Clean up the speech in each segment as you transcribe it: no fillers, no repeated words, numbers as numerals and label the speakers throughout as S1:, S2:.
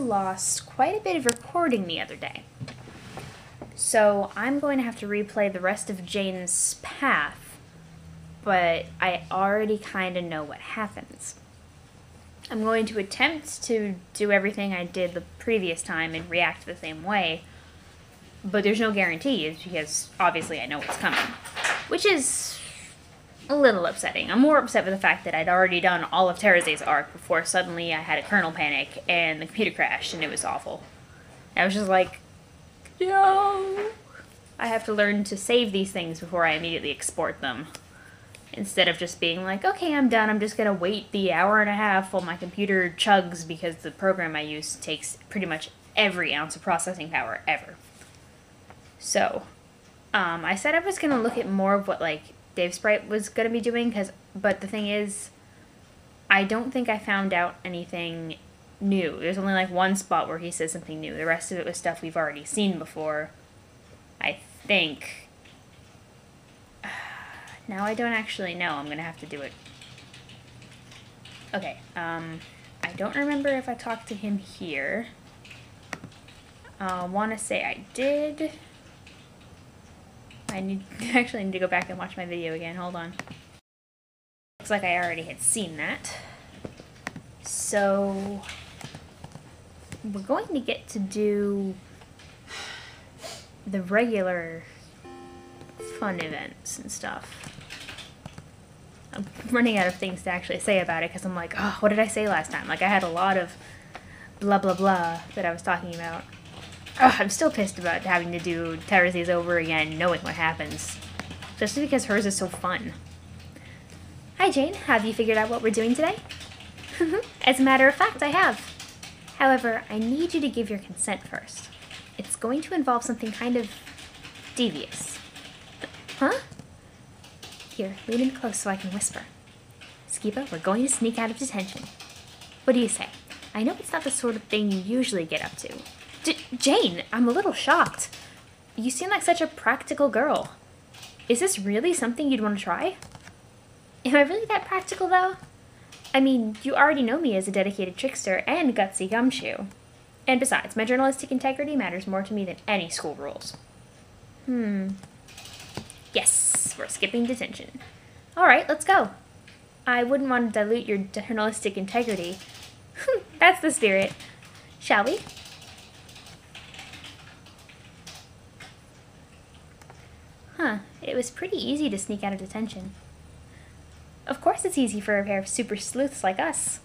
S1: lost quite a bit of recording the other day. So I'm going to have to replay the rest of Jane's path, but I already kind of know what happens. I'm going to attempt to do everything I did the previous time and react the same way, but there's no guarantees because obviously I know what's coming, which is a little upsetting. I'm more upset with the fact that I'd already done all of Teresa's arc before suddenly I had a kernel panic and the computer crashed and it was awful. I was just like, no! I have to learn to save these things before I immediately export them. Instead of just being like, okay, I'm done, I'm just gonna wait the hour and a half while my computer chugs because the program I use takes pretty much every ounce of processing power ever. So, I said I was gonna look at more of what, like, Dave Sprite was gonna be doing, but the thing is, I don't think I found out anything new. There's only, like, one spot where he says something new. The rest of it was stuff we've already seen before, I think. Now I don't actually know. I'm gonna have to do it. Okay, I don't remember if I talked to him here. I want to say I did. I actually need to go back and watch my video again. Hold on. Looks like I already had seen that. So we're going to get to do the regular fun events and stuff. I'm running out of things to actually say about it because I'm like, oh, what did I say last time? Like, I had a lot of blah blah blah that I was talking about. Oh, I'm still pissed about having to do Teresa's over again, knowing what happens. Especially because hers is so fun. Hi Jane, have you figured out what we're doing today? As a matter of fact, I have. However, I need you to give your consent first. It's going to involve something kind of devious. Huh? Here, lean in close so I can whisper. Skiba, we're going to sneak out of detention. What do you say? I know it's not the sort of thing you usually get up to. Jane, I'm a little shocked. You seem like such a practical girl. Is this really something you'd want to try? Am I really that practical, though? I mean, you already know me as a dedicated trickster and gutsy gumshoe. And besides, my journalistic integrity matters more to me than any school rules. Yes, we're skipping detention. Alright, let's go. I wouldn't want to dilute your journalistic integrity. That's the spirit. Shall we? Huh, it was pretty easy to sneak out of detention. Of course it's easy for a pair of super sleuths like us.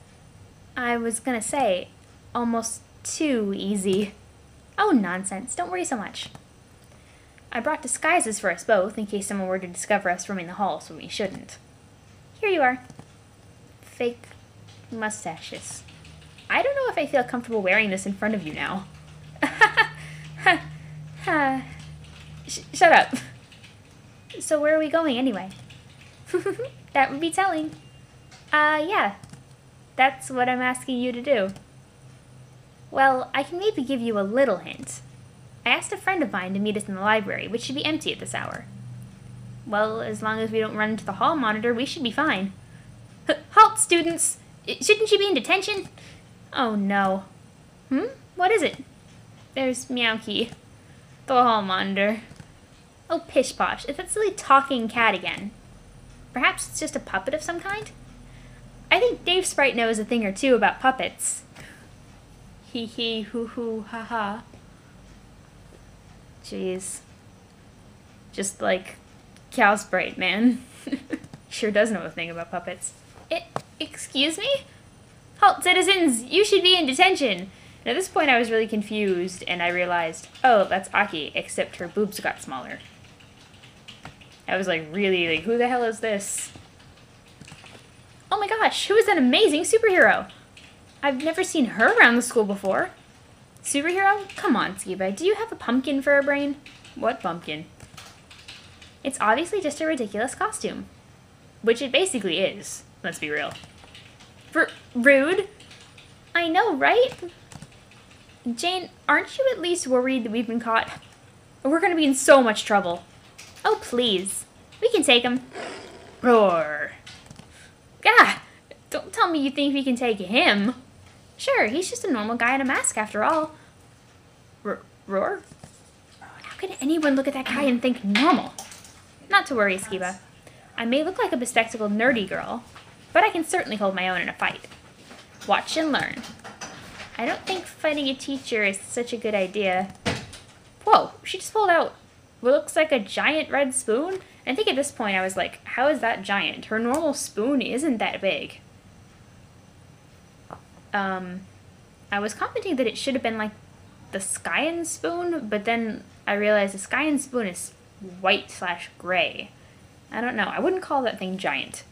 S1: I was gonna say, almost too easy. Oh, nonsense, don't worry so much. I brought disguises for us both, in case someone were to discover us roaming the halls when we shouldn't. Here you are. Fake mustaches. I don't know if I feel comfortable wearing this in front of you now. Shut up. So where are we going anyway? That would be telling. Yeah. That's what I'm asking you to do. Well, I can maybe give you a little hint. I asked a friend of mine to meet us in the library, which should be empty at this hour. Well, as long as we don't run into the hall monitor, we should be fine. Halt, students! Shouldn't you be in detention? Oh, no. What is it? There's Meowkey. The hall monitor. Oh, pish posh. It's that silly talking cat again. Perhaps it's just a puppet of some kind? I think Dave Sprite knows a thing or two about puppets. Hee hee hoo hoo ha ha. Jeez. Just like Cow Sprite, man. Sure does know a thing about puppets. Excuse me? Halt, citizens! You should be in detention! And at this point I was really confused, and I realized, oh, that's Aki, except her boobs got smaller. I was like, really, like, who the hell is this? Oh my gosh, who is that amazing superhero? I've never seen her around the school before. Superhero? Come on, Skiba, do you have a pumpkin for a brain? What pumpkin? It's obviously just a ridiculous costume. Which it basically is, let's be real. Rude? I know, right? Jane, aren't you at least worried that we've been caught? We're gonna be in so much trouble. Oh, please. We can take him. Roar. Ah! Don't tell me you think we can take him. Sure, he's just a normal guy in a mask after all. Roar? How can anyone look at that guy and think normal? Not to worry, Skiba. I may look like a bespectacled nerdy girl, but I can certainly hold my own in a fight. Watch and learn. I don't think fighting a teacher is such a good idea. Whoa, she just pulled out what looks like a giant red spoon? And I think at this point I was like, how is that giant? Her normal spoon isn't that big. I was commenting that it should have been like the Skyen spoon, but then I realized the Skyen spoon is white/gray. I don't know. I wouldn't call that thing giant.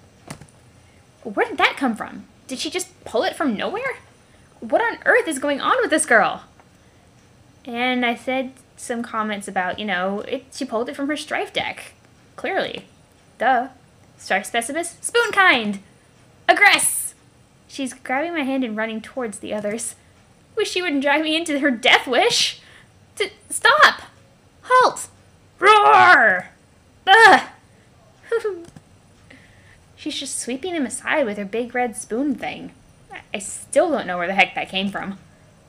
S1: Where did that come from? Did she just pull it from nowhere? What on earth is going on with this girl? And I said some comments about, you know, she pulled it from her strife deck. Clearly. Duh. Strife specimens? Spoon kind! Aggress! She's grabbing my hand and running towards the others. Wish she wouldn't drive me into her death wish. Stop! Halt! Roar! Ugh! She's just sweeping him aside with her big red spoon thing. I still don't know where the heck that came from.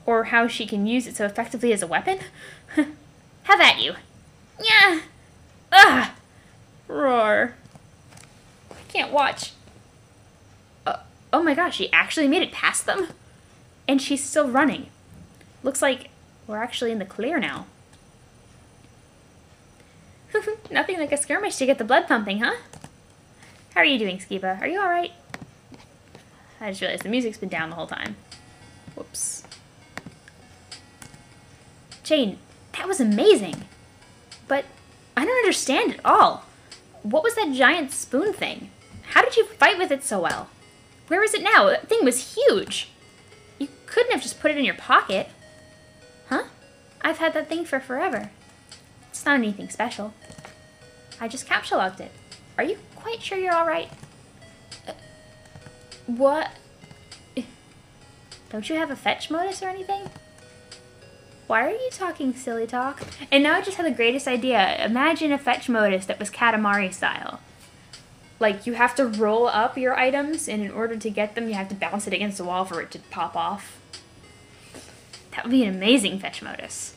S1: Or how she can use it so effectively as a weapon. Have at you. Yeah. Ugh. Roar. I can't watch. Oh my gosh, she actually made it past them? And she's still running. Looks like we're actually in the clear now. Nothing like a skirmish to get the blood pumping, huh? How are you doing, Skiba? Are you alright? I just realized the music's been down the whole time. Whoops. Jane, that was amazing. But I don't understand at all. What was that giant spoon thing? How did you fight with it so well? Where is it now? That thing was huge. You couldn't have just put it in your pocket. Huh? I've had that thing for forever. It's not anything special. I just capsule locked it. Are you quite sure you're alright? What? Don't you have a fetch modus or anything? Why are you talking silly talk? And now I just had the greatest idea. Imagine a fetch modus that was Katamari style. Like, you have to roll up your items, and in order to get them, you have to bounce it against the wall for it to pop off. That would be an amazing fetch modus.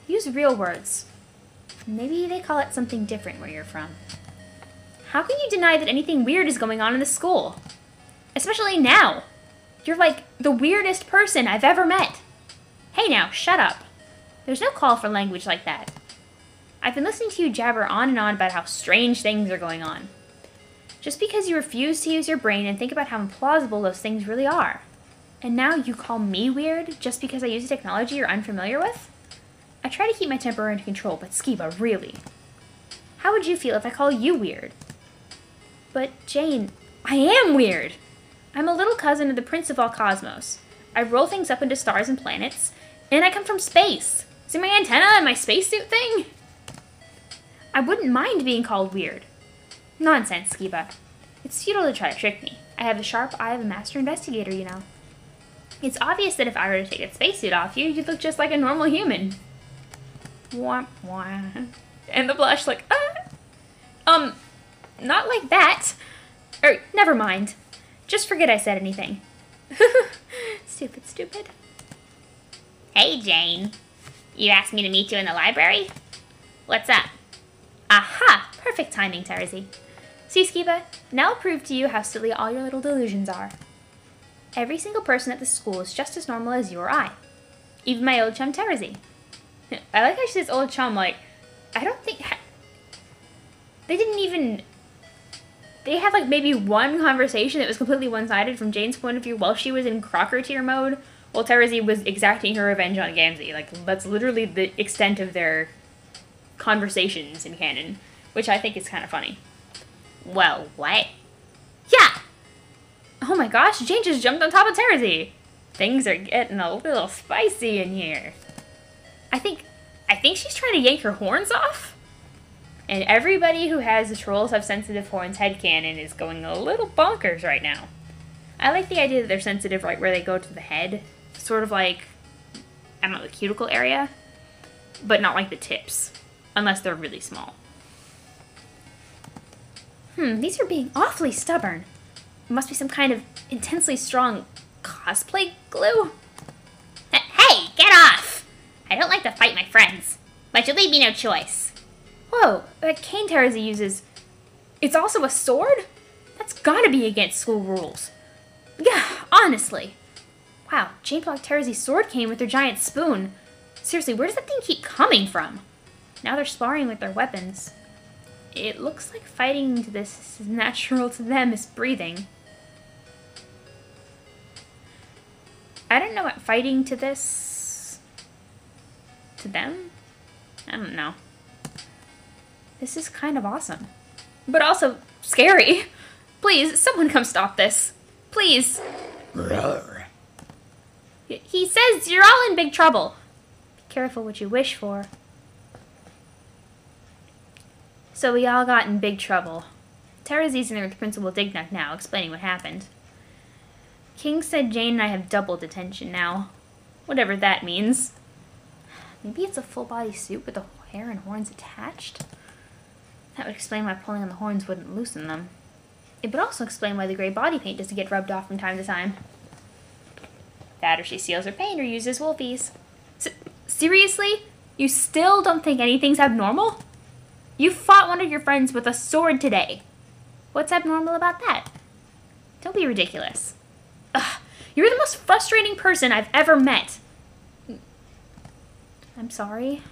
S1: Use real words. Maybe they call it something different where you're from. How can you deny that anything weird is going on in the school? Especially now. You're like the weirdest person I've ever met. Hey now, shut up. There's no call for language like that. I've been listening to you jabber on and on about how strange things are going on. Just because you refuse to use your brain and think about how implausible those things really are. And now you call me weird just because I use a technology you're unfamiliar with? I try to keep my temper under control, but Skiba, really. How would you feel if I call you weird? But Jane, I am weird! I'm a little cousin of the Prince of all Cosmos. I roll things up into stars and planets, and I come from space. See my antenna and my spacesuit thing? I wouldn't mind being called weird. Nonsense, Skiba. It's futile to try to trick me. I have the sharp eye of a master investigator, you know. It's obvious that if I were to take that spacesuit off you, you'd look just like a normal human. Wah, wah. And the blush like, ah! Not like that. Or, never mind. Just forget I said anything. Stupid, stupid. Hey, Jane. You asked me to meet you in the library? What's up? Aha! Perfect timing, Terezi. See, Skiba, now I'll prove to you how silly all your little delusions are. Every single person at the school is just as normal as you or I. Even my old chum, Terezi. I like how she says old chum, like, I don't think... They didn't even... They had, like, maybe one conversation that was completely one-sided from Jane's point of view while she was in Crocker tier mode, while Terezi was exacting her revenge on Gamzee. Like, that's literally the extent of their conversations in canon, which I think is kind of funny. Well, what? Yeah! Oh my gosh, Jane just jumped on top of Terezi! Things are getting a little spicy in here. I think she's trying to yank her horns off? And everybody who has the Trolls Have Sensitive Horns headcanon is going a little bonkers right now. I like the idea that they're sensitive right where they go to the head. Sort of like, I don't know, the cuticle area. But not like the tips. Unless they're really small. These are being awfully stubborn. must be some kind of intensely strong cosplay glue. Hey, get off! I don't like to fight my friends, but you leave me no choice. Whoa, that cane Terezi uses, it's also a sword? That's gotta be against school rules. Yeah, honestly. Wow, Jane blocked Terezi's sword cane with her giant spoon. Seriously, where does that thing keep coming from? Now they're sparring with their weapons. It looks like fighting to this is natural to them as breathing. I don't know what fighting to this... to them? I don't know. This is kind of awesome. But also scary. Please, someone come stop this. Please. He says you're all in big trouble. Be careful what you wish for. So we all got in big trouble. Terezi's in there with Principal Dignuck now, explaining what happened. King said Jane and I have double detention now. Whatever that means. Maybe it's a full-body suit with the hair and horns attached? That would explain why pulling on the horns wouldn't loosen them. It would also explain why the gray body paint doesn't get rubbed off from time to time. That or she seals her paint or uses wolfies. Seriously? You still don't think anything's abnormal? You fought one of your friends with a sword today. What's abnormal about that? Don't be ridiculous. Ugh, you're the most frustrating person I've ever met. I'm sorry.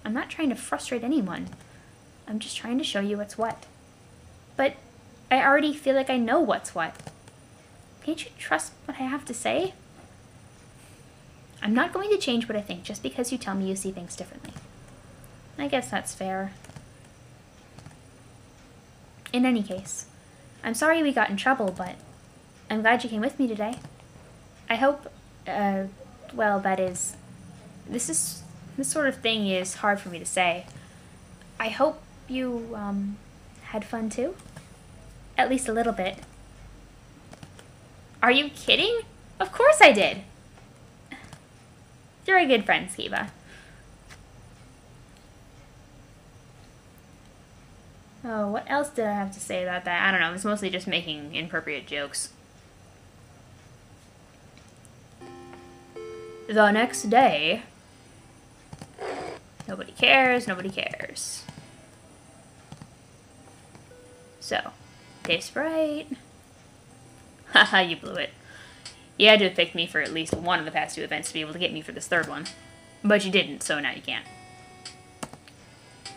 S1: I'm not trying to frustrate anyone. I'm just trying to show you what's what. But I already feel like I know what's what. Can't you trust what I have to say? I'm not going to change what I think just because you tell me you see things differently. I guess that's fair. In any case, I'm sorry we got in trouble, but I'm glad you came with me today. I hope, well, that is, this sort of thing is hard for me to say. I hope you, had fun too? At least a little bit. Are you kidding? Of course I did! You're a good friend, Skiba. Oh, what else did I have to say about that? I don't know, I was mostly just making inappropriate jokes. The next day... Nobody cares, nobody cares. So, tastes right. Haha, you blew it. You had to have picked me for at least one of the past two events to be able to get me for this third one. But you didn't, so now you can't.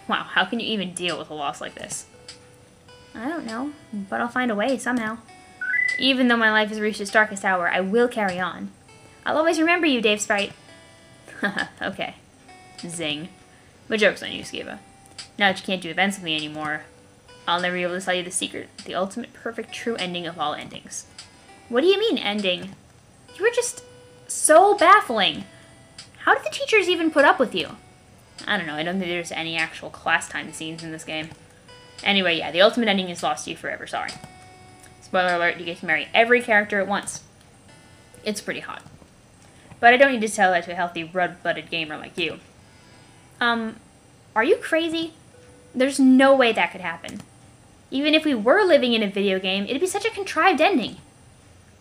S1: Wow, how can you even deal with a loss like this? I don't know, but I'll find a way somehow. Even though my life has reached its darkest hour, I will carry on. I'll always remember you, Dave Sprite. Haha, okay. Zing. But joke's on you, Skiba. Now that you can't do events with me anymore, I'll never be able to tell you the secret, the ultimate perfect true ending of all endings. What do you mean, ending? You were just so baffling. How did the teachers even put up with you? I don't know, I don't think there's any actual class time scenes in this game. Anyway, yeah, the ultimate ending is lost to you forever, sorry. Spoiler alert, you get to marry every character at once. It's pretty hot. But I don't need to tell that to a healthy, red-blooded gamer like you. Are you crazy? There's no way that could happen. Even if we were living in a video game, it'd be such a contrived ending.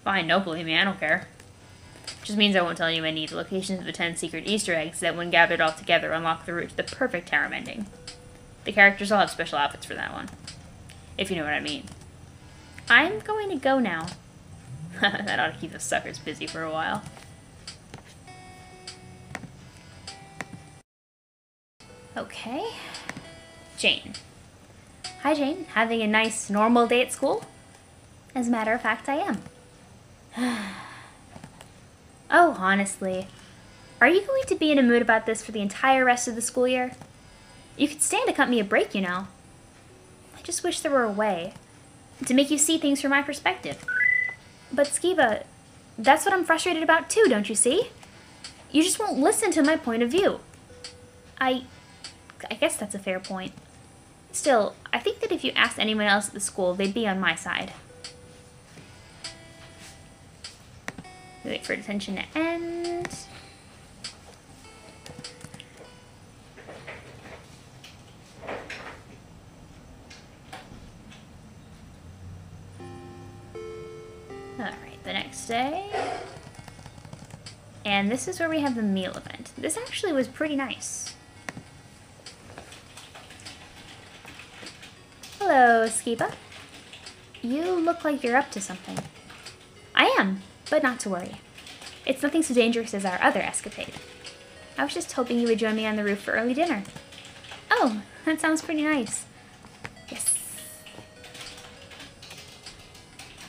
S1: Fine, don't believe me, I don't care. Just means I won't tell you any of the locations of the 10 secret Easter eggs that, when gathered all together, unlock the route to the perfect harem ending. The characters all have special outfits for that one. If you know what I mean. I'm going to go now. That ought to keep the suckers busy for a while. Okay. Jane. Hi, Jane. Having a nice, normal day at school? As a matter of fact, I am. Oh, honestly. Are you going to be in a mood about this for the entire rest of the school year? You could stand to cut me a break, you know. I just wish there were a way to make you see things from my perspective. But Skiba, that's what I'm frustrated about too, don't you see? You just won't listen to my point of view. I guess that's a fair point. Still, I think that if you asked anyone else at the school, they'd be on my side. Wait for detention to end. Alright, the next day. And this is where we have the meal event. This actually was pretty nice. Hello, Skiba. You look like you're up to something. I am, but not to worry. It's nothing so dangerous as our other escapade. I was just hoping you would join me on the roof for early dinner. Oh, that sounds pretty nice. Yes.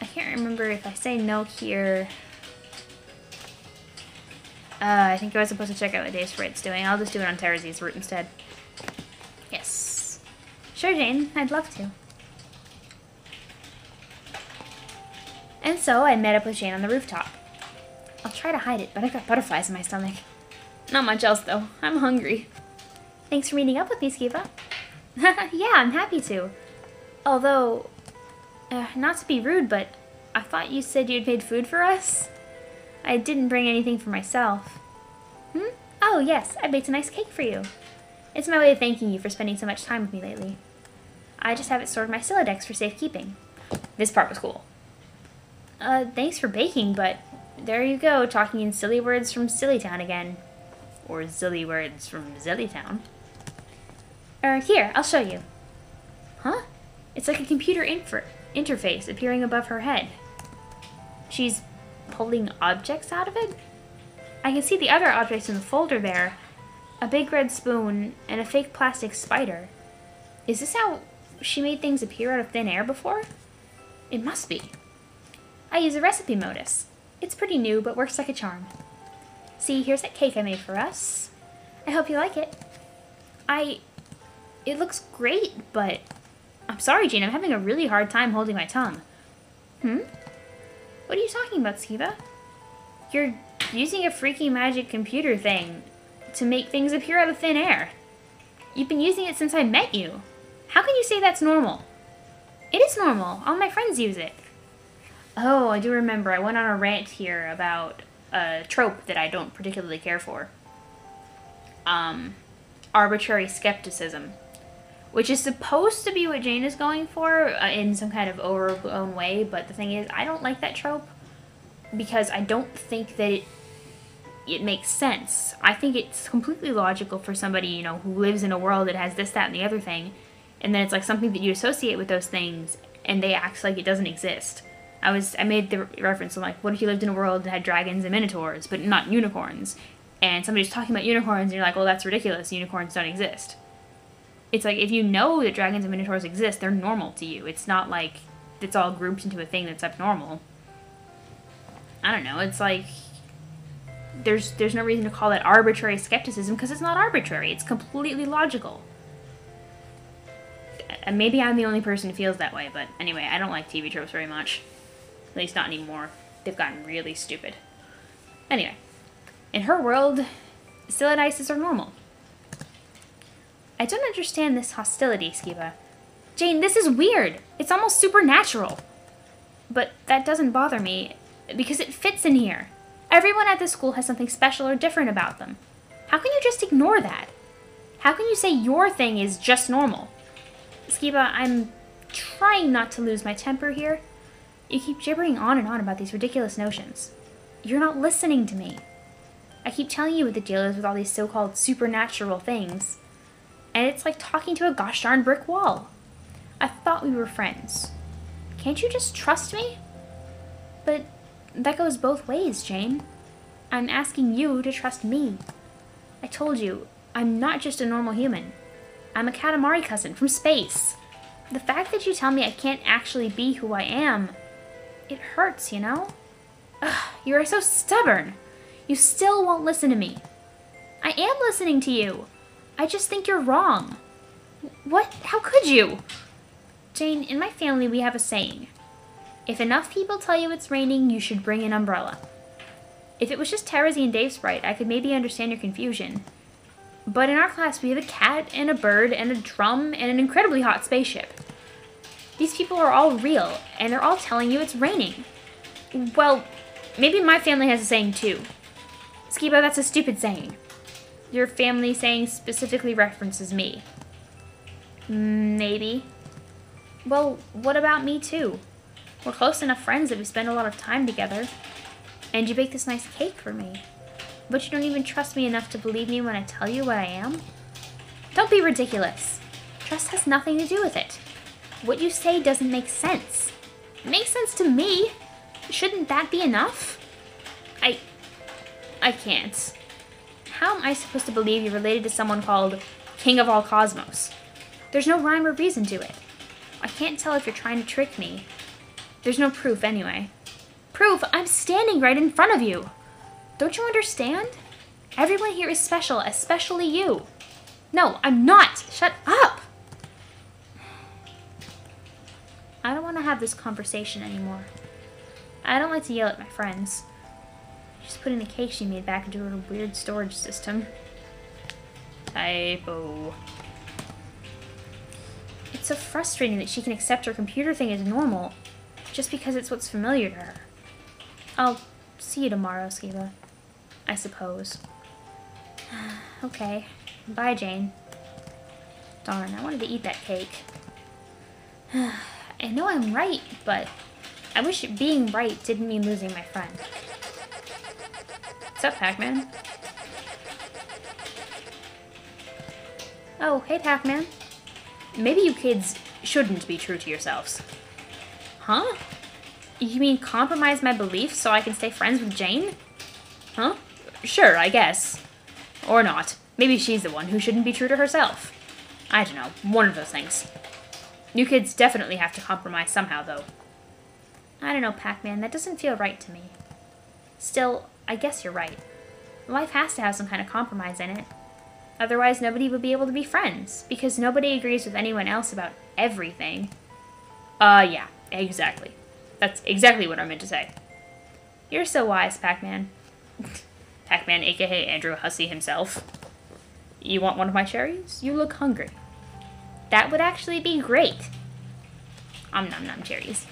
S1: I can't remember if I say no here. I think I was supposed to check out what Dave Sprite's doing. I'll just do it on Terrazy's route instead. Yes. Sure, Jane. I'd love to. And so I met up with Jane on the rooftop. I'll try to hide it, but I've got butterflies in my stomach. Not much else, though. I'm hungry. Thanks for meeting up with me, Skiba. Yeah, I'm happy to. Although, not to be rude, but I thought you said you'd made food for us? I didn't bring anything for myself. Oh, yes, I baked a nice cake for you. It's my way of thanking you for spending so much time with me lately. I just have it stored in my Silodex for safekeeping. This part was cool. Thanks for baking, but there you go, talking in silly words from Sillytown again. Or silly words from Zillytown. Here, I'll show you. Huh? It's like a computer interface appearing above her head. She's pulling objects out of it? I can see the other objects in the folder there. A big red spoon and a fake plastic spider. Is this how she made things appear out of thin air before? It must be. I use a recipe modus. It's pretty new, but works like a charm. See, here's that cake I made for us. I hope you like it. It looks great, but I'm sorry, Jane, I'm having a really hard time holding my tongue. What are you talking about, Skiba? You're using a freaky magic computer thing to make things appear out of thin air. You've been using it since I met you. How can you say that's normal? It is normal. All my friends use it. Oh, I do remember. I went on a rant here about a trope that I don't particularly care for. Arbitrary skepticism. Which is supposed to be what Jane is going for in some kind of overblown way, but the thing is, I don't like that trope because I don't think that it makes sense. I think it's completely logical for somebody, you know, who lives in a world that has this, that, and the other thing, and then it's like something that you associate with those things, and they act like it doesn't exist. I made the reference, I'm like, what if you lived in a world that had dragons and minotaurs, but not unicorns? And somebody's talking about unicorns, and you're like, well, that's ridiculous, unicorns don't exist. It's like, if you know that dragons and minotaurs exist, they're normal to you. It's not like it's all grouped into a thing that's abnormal. I don't know, it's like, there's no reason to call it arbitrary skepticism, because it's not arbitrary, it's completely logical. And maybe I'm the only person who feels that way, but anyway, I don't like TV tropes very much. At least not anymore. They've gotten really stupid. Anyway, in her world, Silladices are normal. I don't understand this hostility, Skiba. Jane, this is weird. It's almost supernatural. But that doesn't bother me, because it fits in here. Everyone at this school has something special or different about them. How can you just ignore that? How can you say your thing is just normal? Skiba, I'm trying not to lose my temper here. You keep gibbering on and on about these ridiculous notions. You're not listening to me. I keep telling you what the deal is with all these so-called supernatural things. And it's like talking to a gosh darn brick wall. I thought we were friends. Can't you just trust me? But that goes both ways, Jane. I'm asking you to trust me. I told you, I'm not just a normal human. I'm a Katamari cousin from space. The fact that you tell me I can't actually be who I am, it hurts, you know? Ugh, you are so stubborn. You still won't listen to me. I am listening to you. I just think you're wrong. What? How could you? Jane, in my family we have a saying. If enough people tell you it's raining, you should bring an umbrella. If it was just Terrazy and Dave Sprite, I could maybe understand your confusion. But in our class we have a cat and a bird and a drum and an incredibly hot spaceship. These people are all real, and they're all telling you it's raining. Well, maybe my family has a saying too. Skiba, that's a stupid saying. Your family saying specifically references me. Maybe. Well, what about me too? We're close enough friends that we spend a lot of time together. And you bake this nice cake for me. But you don't even trust me enough to believe me when I tell you what I am? Don't be ridiculous. Trust has nothing to do with it. What you say doesn't make sense. It makes sense to me. Shouldn't that be enough? I can't. How am I supposed to believe you're related to someone called King of All Cosmos? There's no rhyme or reason to it. I can't tell if you're trying to trick me. There's no proof anyway. Proof? I'm standing right in front of you. Don't you understand? Everyone here is special, especially you. No, I'm not. Shut up. I don't want to have this conversation anymore. I don't like to yell at my friends. She's putting the cake she made back into her weird storage system. Typo. It's so frustrating that she can accept her computer thing as normal, just because it's what's familiar to her. I'll see you tomorrow, Skiba. I suppose. Okay. Bye, Jane. Darn, I wanted to eat that cake. I know I'm right, but I wish being right didn't mean losing my friend. What's up, Pac-Man? Oh, hey, Pac-Man. Maybe you kids shouldn't be true to yourselves. Huh? You mean compromise my beliefs so I can stay friends with Jane? Huh? Sure, I guess. Or not. Maybe she's the one who shouldn't be true to herself. I don't know. One of those things. You kids definitely have to compromise somehow, though. I don't know, Pac-Man. That doesn't feel right to me. Still, I guess you're right. Life has to have some kind of compromise in it. Otherwise, nobody would be able to be friends, because nobody agrees with anyone else about everything. Yeah, exactly. That's exactly what I meant to say. You're so wise, Pac-Man. Pac-Man, aka Andrew Hussey himself. You want one of my cherries? You look hungry. That would actually be great. Nom nom cherries.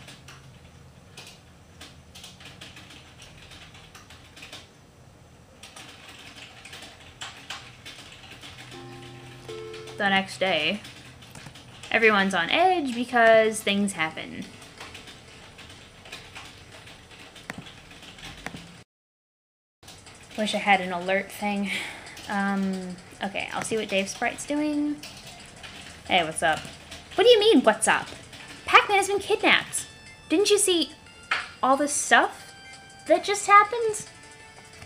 S1: The next day, everyone's on edge because things happen. Wish I had an alert thing. Okay, I'll see what Dave Sprite's doing. Hey, what's up? What do you mean, what's up? Pac-Man has been kidnapped. Didn't you see all this stuff that just happened?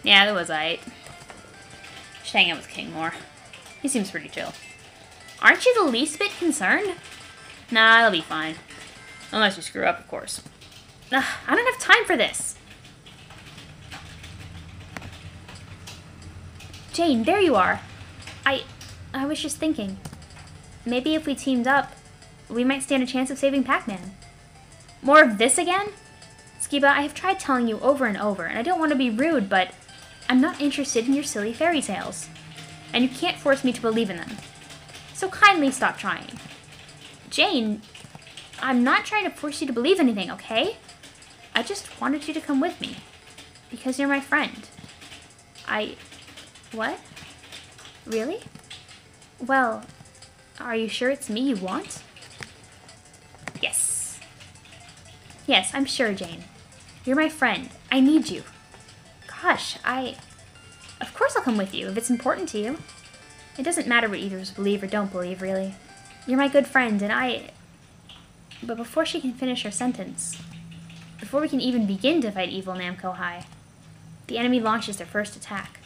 S1: Yeah, that was aight. Should hang out with King more. He seems pretty chill. Aren't you the least bit concerned? Nah, it'll be fine. Unless you screw up, of course. Ugh, I don't have time for this. Jane, there you are. I was just thinking. Maybe if we teamed up, we might stand a chance of saving Pac-Man. More of this again? Skiba, I have tried telling you over and over, and I don't want to be rude, but I'm not interested in your silly fairy tales. And you can't force me to believe in them. So kindly stop trying. Jane, I'm not trying to force you to believe anything, okay? I just wanted you to come with me. Because you're my friend. What? Really? Well, are you sure it's me you want? Yes. Yes, I'm sure, Jane. You're my friend. I need you. Gosh, Of course I'll come with you, if it's important to you. It doesn't matter what either of us believe or don't believe, really. You're my good friend, and But before she can finish her sentence, before we can even begin to fight evil Namco High, the enemy launches their first attack.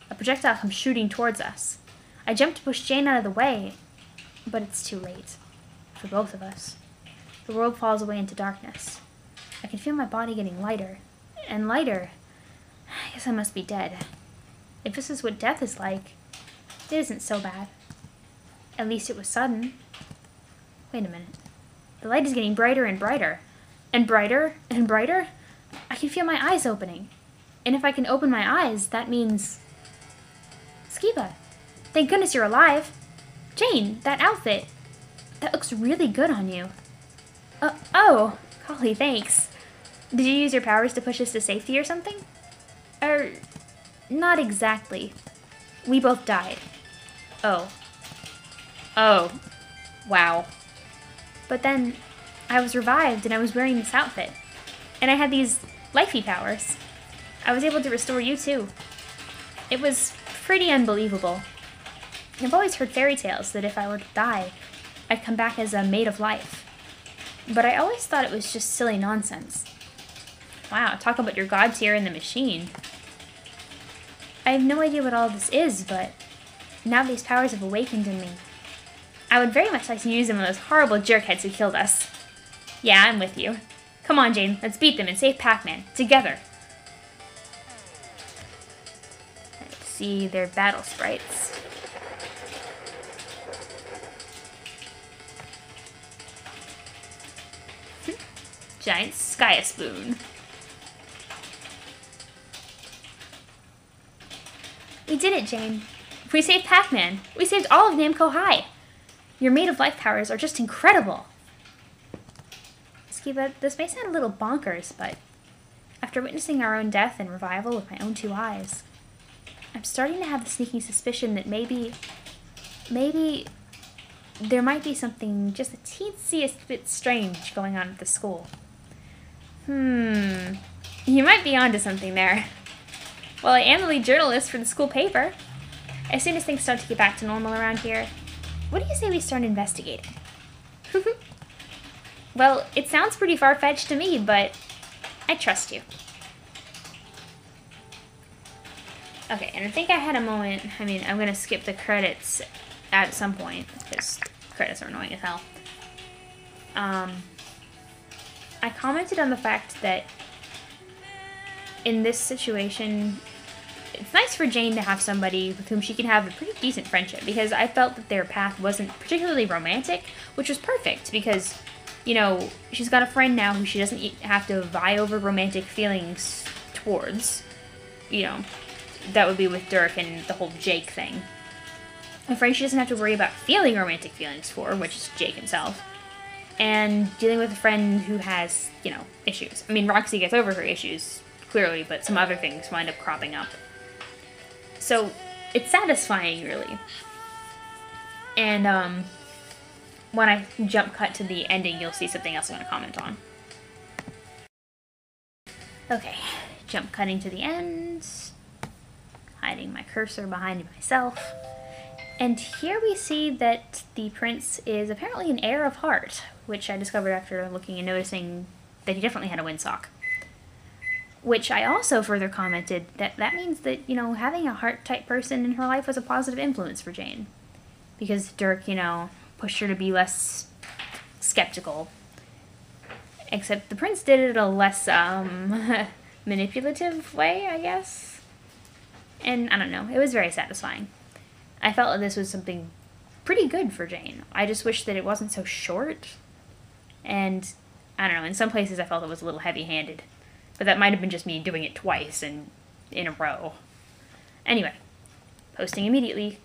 S1: A projectile comes shooting towards us. I jump to push Jane out of the way, but it's too late. For both of us. The world falls away into darkness. I can feel my body getting lighter. And lighter. I guess I must be dead. If this is what death is like, it isn't so bad. At least it was sudden. Wait a minute. The light is getting brighter and brighter. And brighter and brighter. I can feel my eyes opening. And if I can open my eyes, that means... Skiba, thank goodness you're alive. Jane, that outfit, that looks really good on you. Oh, golly, thanks. Did you use your powers to push us to safety or something? Not exactly. We both died. Oh. Wow. But then, I was revived and I was wearing this outfit. And I had these lifey powers. I was able to restore you too. It was pretty unbelievable. I've always heard fairy tales that if I were to die, I'd come back as a maid of life. But I always thought it was just silly nonsense. Wow, talk about your god tier in the machine. I have no idea what all this is, but now these powers have awakened in me. I would very much like to use them on those horrible jerkheads who killed us. Yeah, I'm with you. Come on, Jane, let's beat them and save Pac-Man, together. Let's see their battle sprites. Giant sky spoon. We did it, Jane. We saved Pac-Man. We saved all of Namco High. Your Maid of Life powers are just incredible. Skiba, this may sound a little bonkers, but after witnessing our own death and revival with my own two eyes, I'm starting to have the sneaking suspicion that maybe there might be something just the teensiest bit strange going on at the school. You might be onto something there. Well, I am the lead journalist for the school paper. As soon as things start to get back to normal around here, what do you say we start investigating? Well, it sounds pretty far-fetched to me, but I trust you. Okay, and I think I had a moment, I mean, I'm going to skip the credits at some point, because credits are annoying as hell. I commented on the fact that in this situation, it's nice for Jane to have somebody with whom she can have a pretty decent friendship, because I felt that their path wasn't particularly romantic, which was perfect, because, you know, she's got a friend now who she doesn't have to vie over romantic feelings towards. You know, that would be with Dirk and the whole Jake thing. A friend she doesn't have to worry about feeling romantic feelings for, which is Jake himself. And dealing with a friend who has, you know, issues. I mean, Roxy gets over her issues, clearly, but some other things wind up cropping up. So, it's satisfying, really. And, when I jump cut to the ending, you'll see something else I'm going to comment on. Okay, jump cutting to the end. Hiding my cursor behind myself. And here we see that the prince is apparently an heir of heart, which I discovered after looking and noticing that he definitely had a windsock. Which I also further commented that that means that, you know, having a heart-type person in her life was a positive influence for Jane. Because Dirk, you know, pushed her to be less skeptical. Except the prince did it a less, manipulative way, I guess? And, I don't know, it was very satisfying. I felt like this was something pretty good for Jane. I just wish that it wasn't so short. And, I don't know, in some places I felt it was a little heavy-handed. But that might have been just me doing it twice and in a row. Anyway, posting immediately.